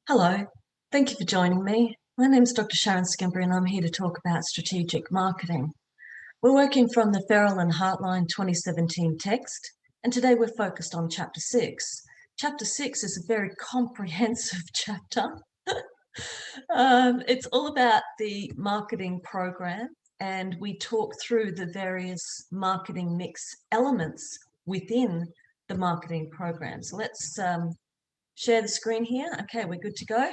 Hello, thank you for joining me. My name is Dr. Sharon Skimper and I'm here to talk about strategic marketing. We're working from the Farrell and Hartline 2017 text, and today we're focused on Chapter 6. Chapter 6 is a very comprehensive chapter. It's all about the marketing program, and we talk through the various marketing mix elements within the marketing program. So let's share the screen here. Okay, we're good to go.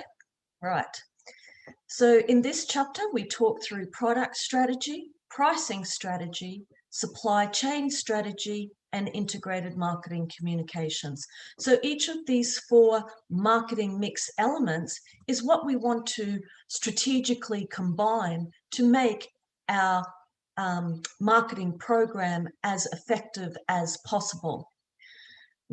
Right. So in this chapter, we talk through product strategy, pricing strategy, supply chain strategy, and integrated marketing communications. So each of these four marketing mix elements is what we want to strategically combine to make our marketing program as effective as possible.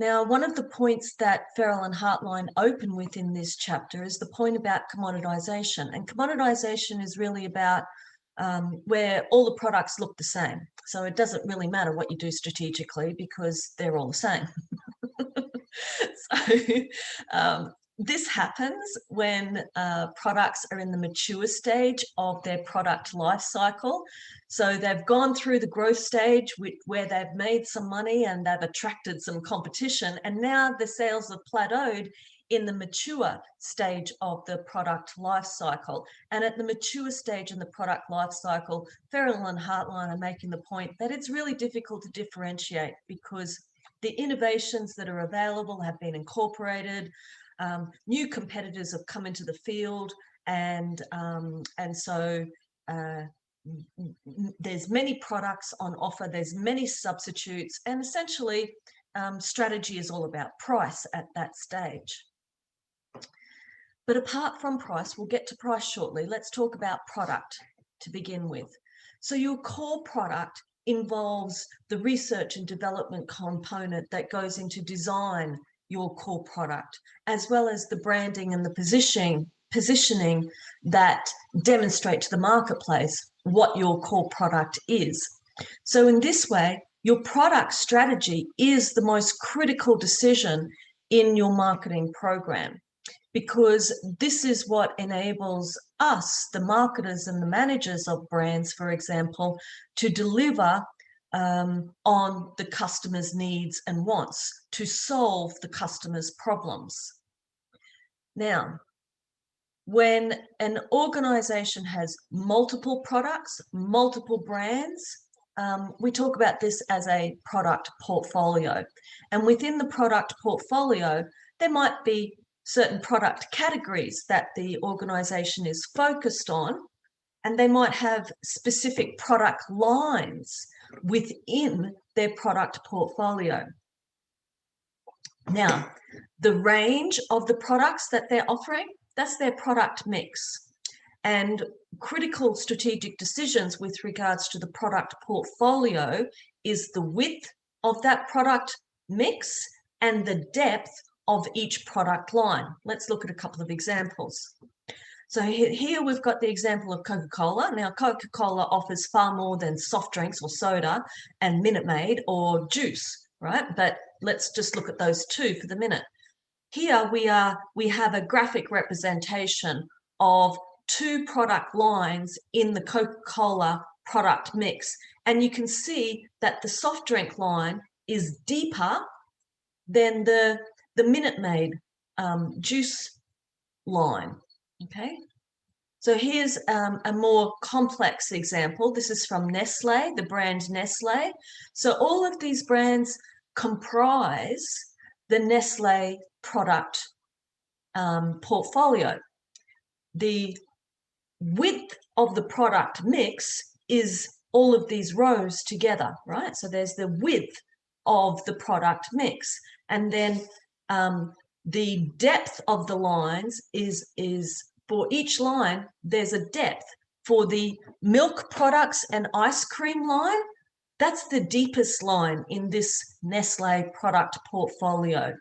Now, one of the points that Farrell and Hartline open with in this chapter is the point about commoditization. And commoditization is really about where all the products look the same. So it doesn't really matter what you do strategically because they're all the same. So this happens when products are in the mature stage of their product life cycle. So they've gone through the growth stage where they've made some money and they've attracted some competition, and now the sales have plateaued in the mature stage of the product life cycle. And at the mature stage in the product life cycle, Farrell and Hartline are making the point that it's really difficult to differentiate because the innovations that are available have been incorporated. New competitors have come into the field, and so there's many products on offer, there's many substitutes, and essentially strategy is all about price at that stage. But apart from price, we'll get to price shortly, let's talk about product to begin with. So your core product involves the research and development component that goes into design your core product, as well as the branding and the positioning that demonstrate to the marketplace what your core product is. So in this way, your product strategy is the most critical decision in your marketing program, because this is what enables us, the marketers and the managers of brands, for example, to deliver on the customer's needs and wants, to solve the customer's problems. Now, when an organization has multiple products, multiple brands, we talk about this as a product portfolio. And within the product portfolio, there might be certain product categories that the organization is focused on, and they might have specific product lines within their product portfolio. Now, the range of the products that they're offering, that's their product mix. And critical strategic decisions with regards to the product portfolio is the width of that product mix and the depth of each product line. Let's look at a couple of examples. So here we've got the example of Coca-Cola. Now, Coca-Cola offers far more than soft drinks or soda and Minute Maid or juice, right? But let's just look at those two for the minute. Here we have a graphic representation of two product lines in the Coca-Cola product mix. And you can see that the soft drink line is deeper than the Minute Maid juice line. Okay, so here's a more complex example. This is from Nestle, the brand Nestle. So all of these brands comprise the Nestle product portfolio. The width of the product mix is all of these rows together, right? So there's the width of the product mix, and then the depth of the lines is for each line, there's a depth. For the milk products and ice cream line, that's the deepest line in this Nestle product portfolio.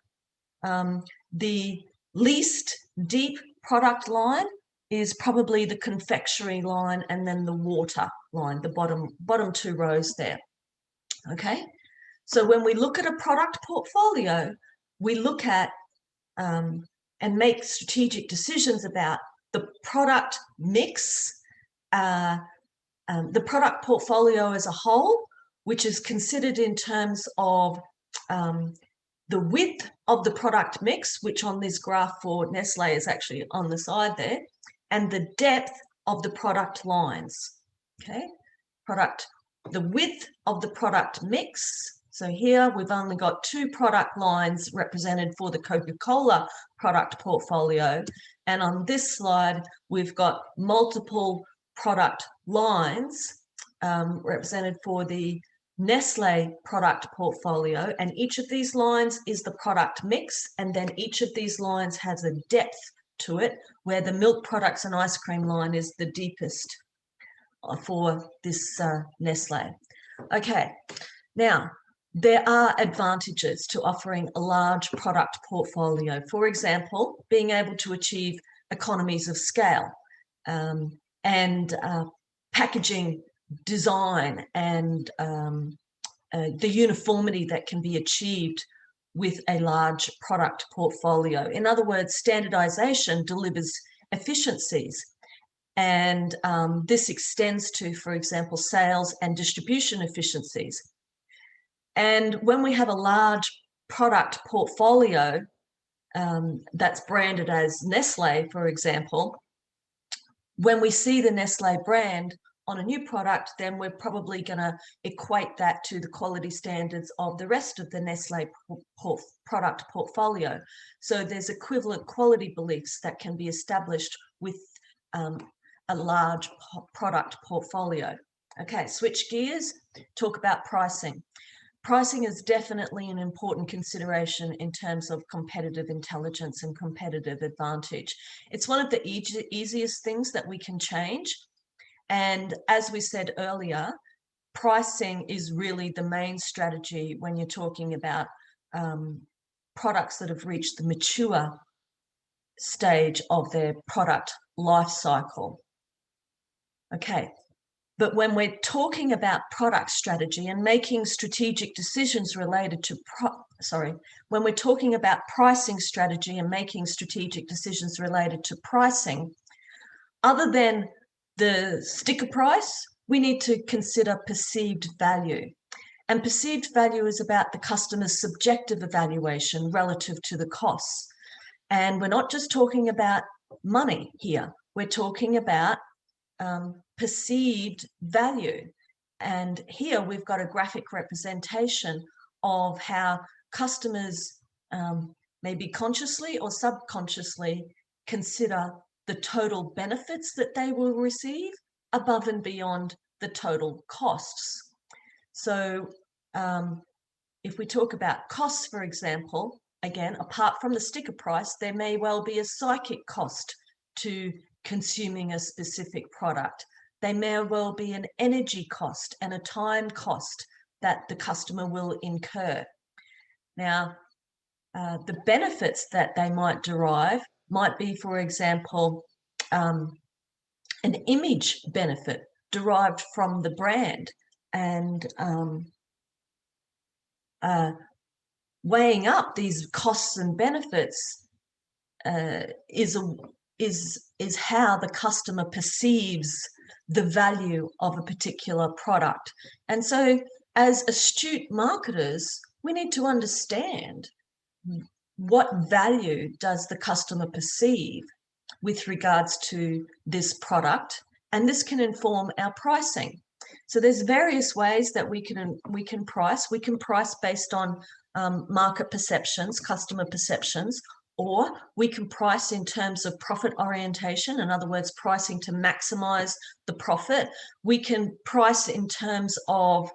The least deep product line is probably the confectionery line and then the water line, the bottom two rows there. Okay, so when we look at a product portfolio, we look at and make strategic decisions about the product mix, the product portfolio as a whole, which is considered in terms of the width of the product mix, which on this graph for Nestle is actually on the side there, and the depth of the product lines. Okay, the width of the product mix. So here we've only got 2 product lines represented for the Coca-Cola product portfolio. And on this slide, we've got multiple product lines represented for the Nestle product portfolio, and each of these lines is the product mix, and then each of these lines has a depth to it, where the milk products and ice cream line is the deepest for this Nestle. Okay, now there are advantages to offering a large product portfolio. For example, being able to achieve economies of scale and packaging design and the uniformity that can be achieved with a large product portfolio. In other words, standardization delivers efficiencies, and this extends to, for example, sales and distribution efficiencies. And when we have a large product portfolio that's branded as Nestle, for example, when we see the Nestle brand on a new product, then we're probably going to equate that to the quality standards of the rest of the Nestle product portfolio. So there's equivalent quality beliefs that can be established with a large product portfolio. Okay, switch gears, talk about pricing. Pricing is definitely an important consideration in terms of competitive intelligence and competitive advantage. It's one of the easiest things that we can change. And as we said earlier, pricing is really the main strategy when you're talking about products that have reached the mature stage of their product life cycle. Okay, but when we're talking about product strategy and making strategic decisions related to when we're talking about pricing strategy and making strategic decisions related to pricing, other than the sticker price, we need to consider perceived value. And perceived value is about the customer's subjective evaluation relative to the costs. And we're not just talking about money here. We're talking about perceived value. And here we've got a graphic representation of how customers maybe consciously or subconsciously consider the total benefits that they will receive above and beyond the total costs. So if we talk about costs, for example, again, apart from the sticker price, there may well be a psychic cost to consuming a specific product. There may well be an energy cost and a time cost that the customer will incur. Now, the benefits that they might derive might be, for example, an image benefit derived from the brand, and weighing up these costs and benefits is how the customer perceives the value of a particular product. And so as astute marketers, we need to understand what value does the customer perceive with regards to this product, and this can inform our pricing. So there's various ways that we can price. We can price based on market perceptions, customer perceptions, or we can price in terms of profit orientation, in other words, pricing to maximize the profit. We can price in terms of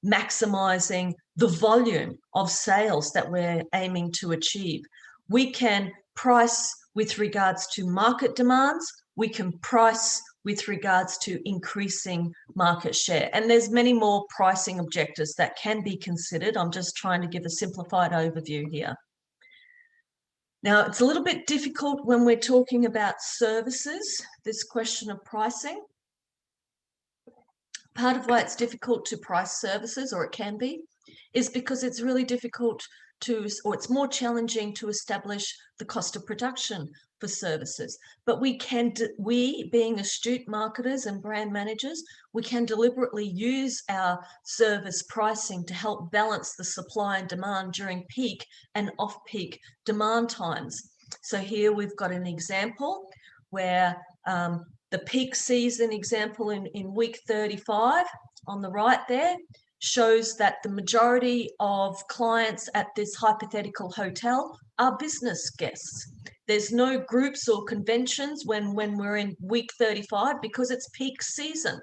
maximizing the volume of sales that we're aiming to achieve. We can price with regards to market demands. We can price with regards to increasing market share. And there's many more pricing objectives that can be considered. I'm just trying to give a simplified overview here. Now, it's a little bit difficult when we're talking about services, this question of pricing. Part of why it's difficult to price services, or it can be, is because it's really difficult or it's more challenging to establish the cost of production for services. But we being astute marketers and brand managers, we can deliberately use our service pricing to help balance the supply and demand during peak and off-peak demand times. So here we've got an example where the peak season example in week 35 on the right there shows that the majority of clients at this hypothetical hotel are business guests. There's no groups or conventions when we're in week 35 because it's peak season.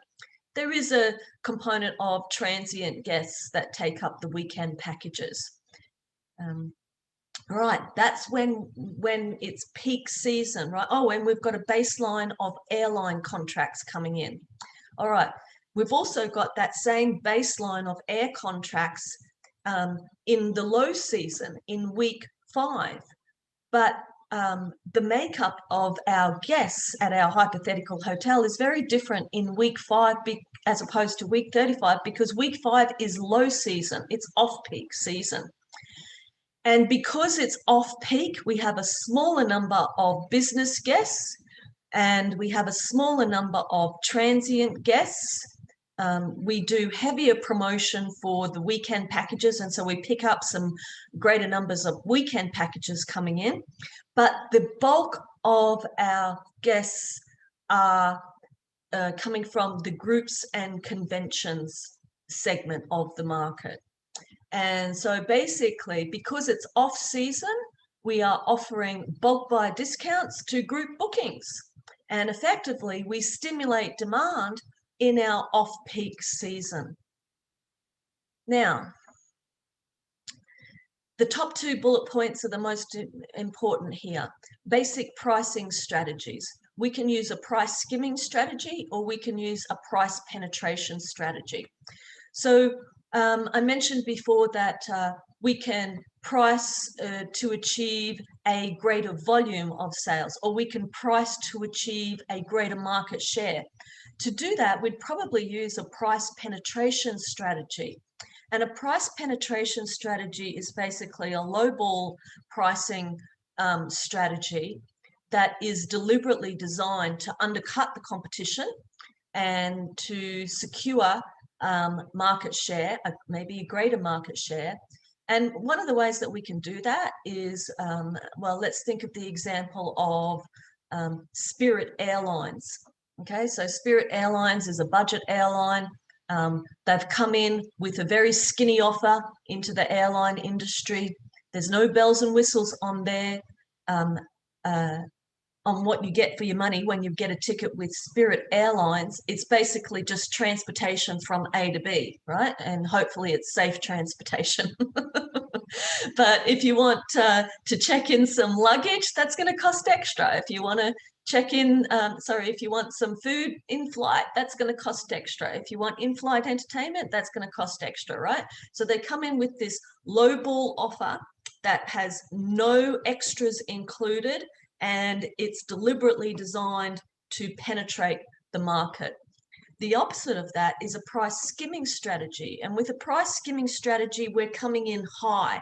There is a component of transient guests that take up the weekend packages. Right, that's when it's peak season, right? Oh, and we've got a baseline of airline contracts coming in. All right, we've also got that same baseline of air contracts in the low season in week 5. But the makeup of our guests at our hypothetical hotel is very different in week 5 as opposed to week 35, because week 5 is low season, it's off-peak season. And because it's off-peak, we have a smaller number of business guests and we have a smaller number of transient guests. We do heavier promotion for the weekend packages, and so we pick up some greater numbers of weekend packages coming in. But the bulk of our guests are coming from the groups and conventions segment of the market. And so basically, because it's off season, we are offering bulk buy discounts to group bookings. And effectively, we stimulate demand in our off-peak season. Now, the top 2 bullet points are the most important here. Basic pricing strategies. We can use a price skimming strategy or we can use a price penetration strategy. So I mentioned before that we can price to achieve a greater volume of sales, or we can price to achieve a greater market share. To do that, we'd probably use a price penetration strategy. And a price penetration strategy is basically a lowball pricing strategy that is deliberately designed to undercut the competition and to secure market share, maybe a greater market share. And one of the ways that we can do that is, well, let's think of the example of Spirit Airlines. Okay, so Spirit Airlines is a budget airline. They've come in with a very skinny offer into the airline industry. There's no bells and whistles on there. On what you get for your money when you get a ticket with Spirit Airlines. It's basically just transportation from A to B, right? And hopefully it's safe transportation. But if you want to check in some luggage, that's going to cost extra. If you want to check in, if you want some food in flight, that's going to cost extra. If you want in-flight entertainment, that's going to cost extra, right? So they come in with this lowball offer that has no extras included, and it's deliberately designed to penetrate the market. The opposite of that is a price skimming strategy. And with a price skimming strategy, we're coming in high.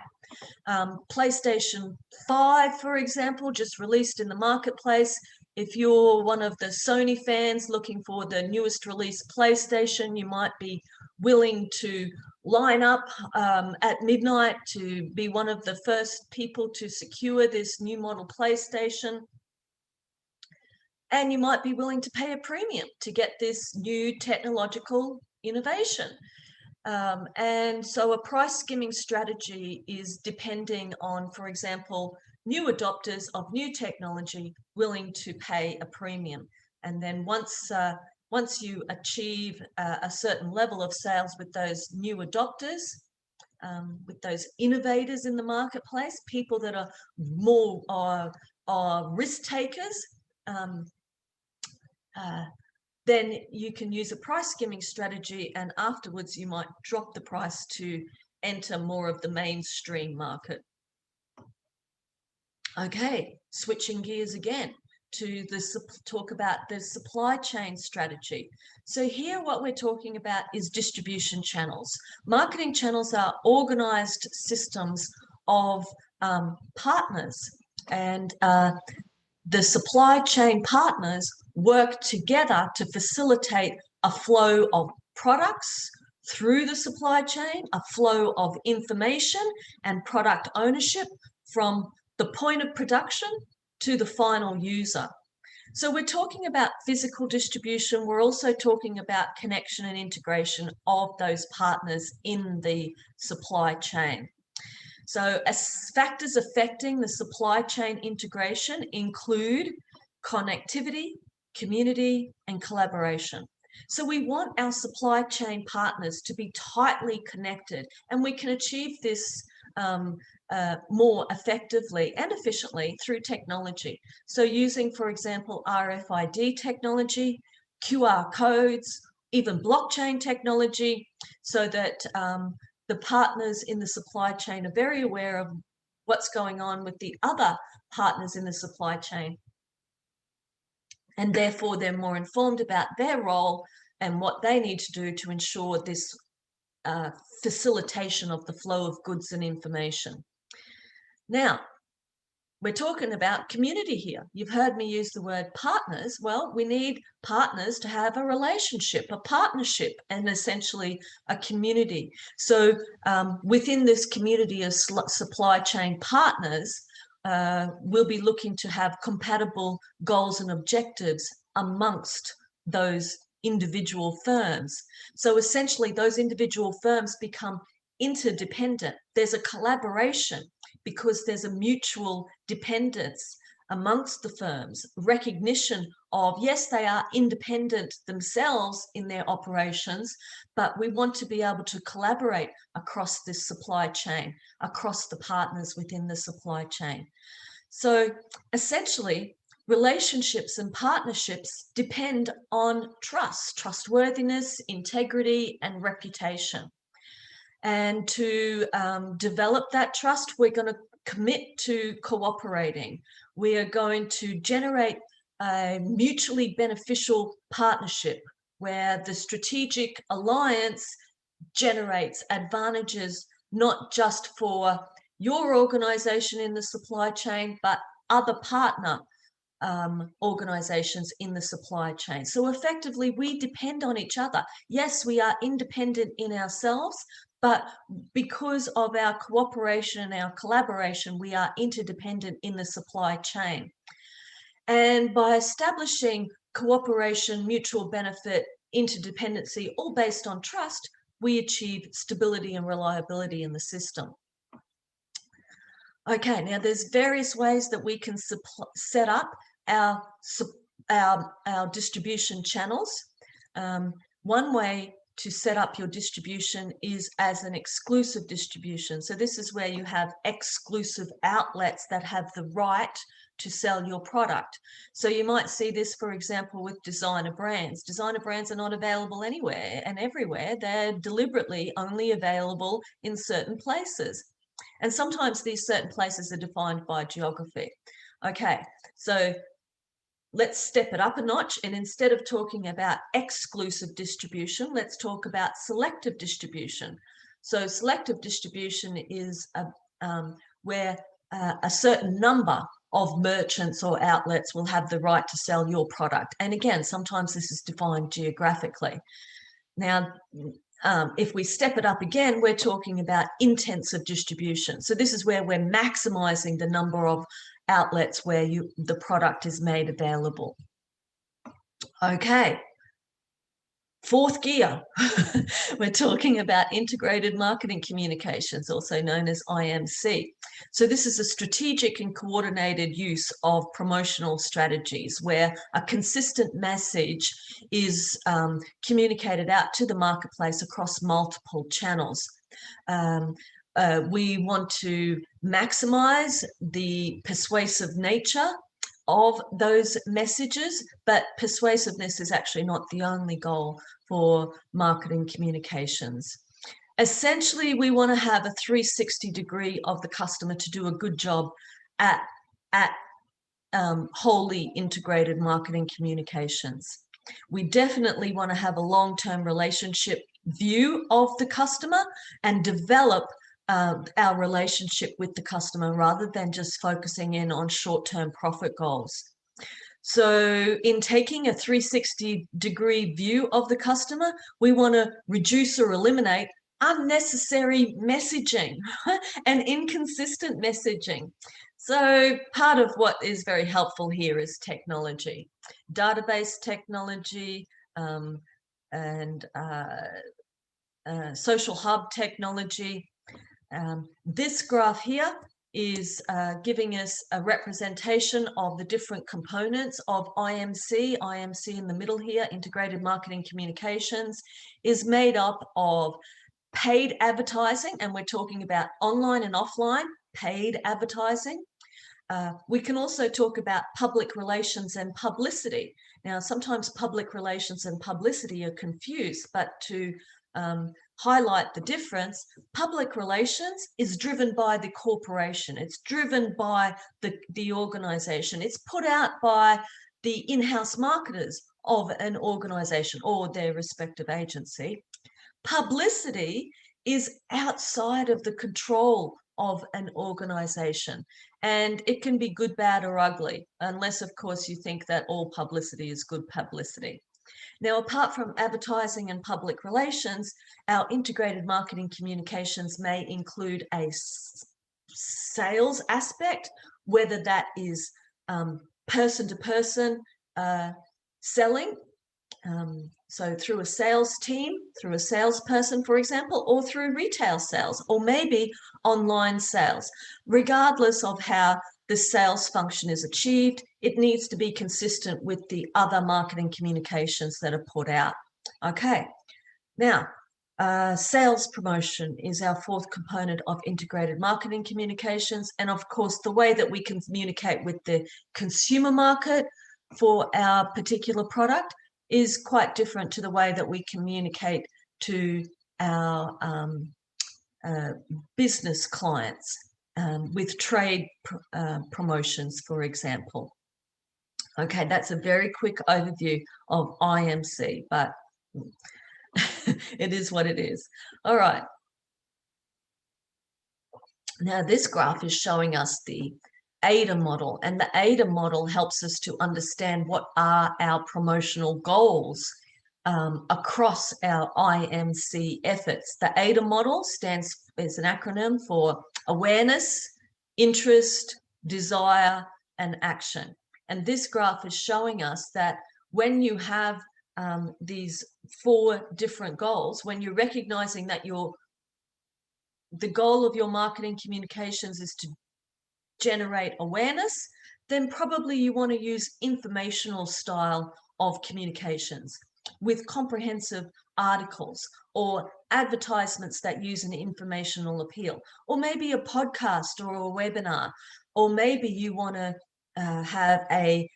PlayStation 5, for example, just released in the marketplace. If you're one of the Sony fans looking for the newest release PlayStation, you might be willing to line up at midnight to be one of the first people to secure this new model PlayStation. And you might be willing to pay a premium to get this new technological innovation. And so a price skimming strategy is depending on, for example, new adopters of new technology willing to pay a premium. And then once you achieve a certain level of sales with those new adopters, with those innovators in the marketplace, people that are more risk takers, then you can use a price skimming strategy, and afterwards you might drop the price to enter more of the mainstream market. Okay, switching gears again to talk about the supply chain strategy. So here what we're talking about is distribution channels. Marketing channels are organized systems of partners, and the supply chain partners work together to facilitate a flow of products through the supply chain, a flow of information and product ownership from the point of production to the final user. So we're talking about physical distribution. We're also talking about connection and integration of those partners in the supply chain. So as factors affecting the supply chain integration include connectivity, community, and collaboration. So we want our supply chain partners to be tightly connected, and we can achieve this more effectively and efficiently through technology. So using, for example, RFID technology, QR codes, even blockchain technology, so that the partners in the supply chain are very aware of what's going on with the other partners in the supply chain. And therefore, they're more informed about their role and what they need to do to ensure this facilitation of the flow of goods and information. Now, we're talking about community here. You've heard me use the word partners. Well, we need partners to have a relationship, a partnership, and essentially a community. So within this community of supply chain partners, we'll be looking to have compatible goals and objectives amongst those individual firms. So essentially, those individual firms become interdependent. There's a collaboration because there's a mutual dependence amongst the firms, recognition of, yes, they are independent themselves in their operations, but we want to be able to collaborate across this supply chain, across the partners within the supply chain. So essentially, relationships and partnerships depend on trust, trustworthiness, integrity, and reputation. And to develop that trust, we're going to commit to cooperating. We are going to generate a mutually beneficial partnership where the strategic alliance generates advantages not just for your organization in the supply chain, but other partner organizations in the supply chain. So effectively, we depend on each other. Yes, we are independent in ourselves, but because of our cooperation and our collaboration, we are interdependent in the supply chain. And by establishing cooperation, mutual benefit, interdependency, all based on trust, we achieve stability and reliability in the system. Okay, now there's various ways that we can set up our distribution channels. One way to set up your distribution is as an exclusive distribution. So this is where you have exclusive outlets that have the right to sell your product. So you might see this, for example, with designer brands. Designer brands are not available anywhere and everywhere. They're deliberately only available in certain places. And sometimes these certain places are defined by geography. Okay, so let's step it up a notch, and instead of talking about exclusive distribution, let's talk about selective distribution. So selective distribution is where a certain number of merchants or outlets will have the right to sell your product. And again, sometimes this is defined geographically. Now, if we step it up again, we're talking about intensive distribution. So this is where we're maximizing the number of outlets where the product is made available. Okay, fourth gear, we're talking about integrated marketing communications, also known as IMC. So this is a strategic and coordinated use of promotional strategies where a consistent message is communicated out to the marketplace across multiple channels. We want to maximize the persuasive nature of those messages, but persuasiveness is actually not the only goal for marketing communications. Essentially, we want to have a 360-degree of the customer to do a good job at wholly integrated marketing communications. We definitely want to have a long-term relationship view of the customer and develop our relationship with the customer rather than just focusing in on short-term profit goals. So in taking a 360-degree view of the customer, we want to reduce or eliminate unnecessary messaging and inconsistent messaging. So part of what is very helpful here is technology, database technology, and social hub technology. This graph here is giving us a representation of the different components of IMC. IMC in the middle here, Integrated Marketing Communications, is made up of paid advertising, and we're talking about online and offline paid advertising. We can also talk about public relations and publicity. Now, sometimes public relations and publicity are confused, but to highlight the difference, public relations is driven by the corporation. It's driven by the organization. It's put out by the in-house marketers of an organization or their respective agency. Publicity is outside of the control of an organization, and it can be good, bad, or ugly, unless, of course, you think that all publicity is good publicity. Now, apart from advertising and public relations, our integrated marketing communications may include a sales aspect, whether that is person-to-person selling, so through a sales team, through a salesperson, for example, or through retail sales, or maybe online sales. Regardless of how the sales function is achieved, it needs to be consistent with the other marketing communications that are put out. Okay, now, sales promotion is our fourth component of integrated marketing communications. And of course, the way that we can communicate with the consumer market for our particular product is quite different to the way that we communicate to our business clients with trade promotions, for example. Okay, that's a very quick overview of IMC, but it is what it is. All right. Now, this graph is showing us the AIDA model, and the AIDA model helps us to understand what are our promotional goals across our IMC efforts. The AIDA model is an acronym for awareness, interest, desire, and action. And this graph is showing us that when you have these four different goals, when you're recognizing that the goal of your marketing communications is to generate awareness, then probably you want to use informational style of communications with comprehensive articles or advertisements that use an informational appeal, or maybe a podcast or a webinar, or maybe you want to have a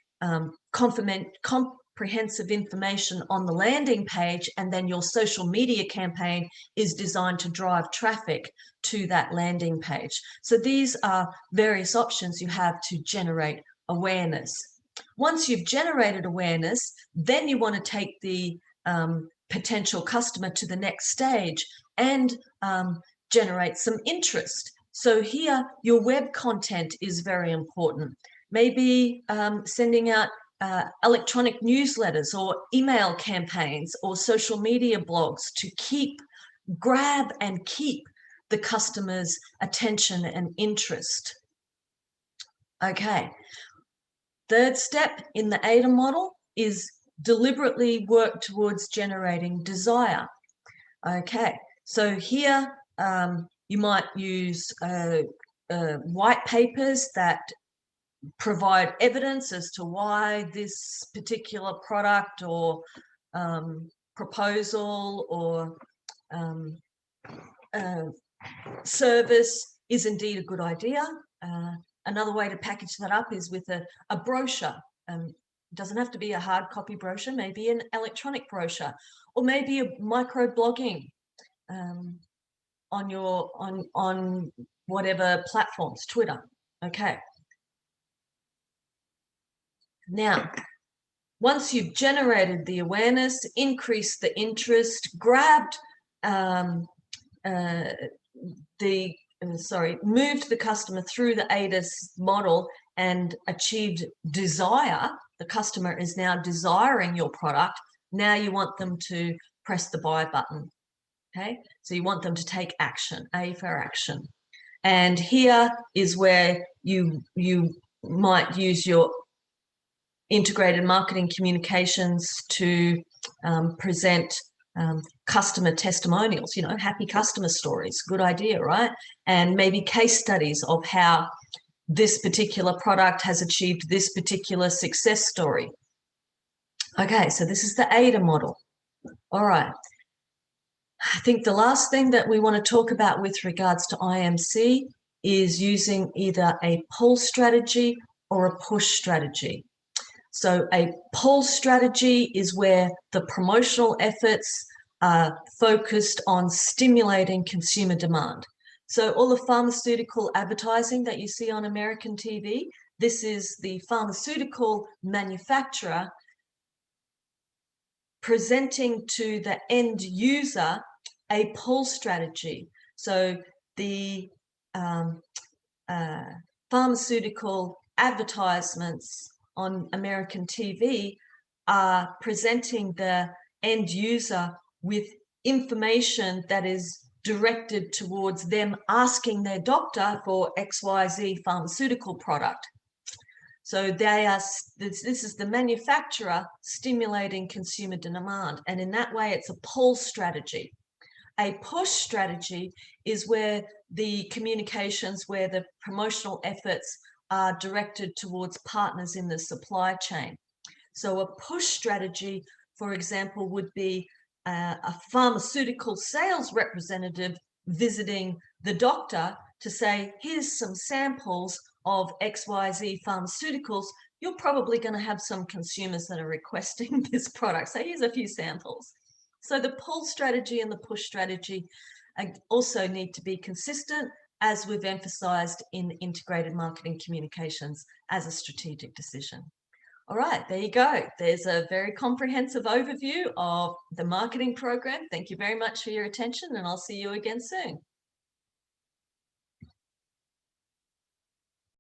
comprehensive information on the landing page, and then your social media campaign is designed to drive traffic to that landing page. So these are various options you have to generate awareness. Once you've generated awareness, then you want to take the potential customer to the next stage and generate some interest. So here, your web content is very important. Maybe sending out electronic newsletters or email campaigns or social media blogs to grab and keep the customer's attention and interest. Okay. Third step in the AIDA model is deliberately work towards generating desire. Okay, so here you might use white papers that provide evidence as to why this particular product or proposal or service is indeed a good idea. Another way to package that up is with a brochure. It doesn't have to be a hard copy brochure, maybe an electronic brochure, or maybe a micro blogging on whatever platforms, Twitter. Okay. Now, once you've generated the awareness, increased the interest, grabbed moved the customer through the AIDAS model and achieved desire. The customer is now desiring your product. Now you want them to press the buy button. Okay, so you want them to take action, A for action. And here is where you might use your integrated marketing communications to present customer testimonials, happy customer stories. Good idea, right? And maybe case studies of how this particular product has achieved this particular success story. Okay, so this is the AIDA model. All right. I think the last thing that we want to talk about with regards to IMC is using either a pull strategy or a push strategy. So a pull strategy is where the promotional efforts are focused on stimulating consumer demand. So all the pharmaceutical advertising that you see on American TV, this is the pharmaceutical manufacturer presenting to the end user a pull strategy. So the pharmaceutical advertisements on American TV are presenting the end user with information that is directed towards them asking their doctor for XYZ pharmaceutical product. So this is the manufacturer stimulating consumer demand. And in that way, it's a pull strategy. A push strategy is where the communications, where the promotional efforts are directed towards partners in the supply chain. So a push strategy, for example, would be a pharmaceutical sales representative visiting the doctor to say, here's some samples of XYZ pharmaceuticals. You're probably going to have some consumers that are requesting this product. So here's a few samples. So the pull strategy and the push strategy also need to be consistent, as we've emphasized in integrated marketing communications as a strategic decision. All right, there you go. There's a very comprehensive overview of the marketing program. Thank you very much for your attention, and I'll see you again soon.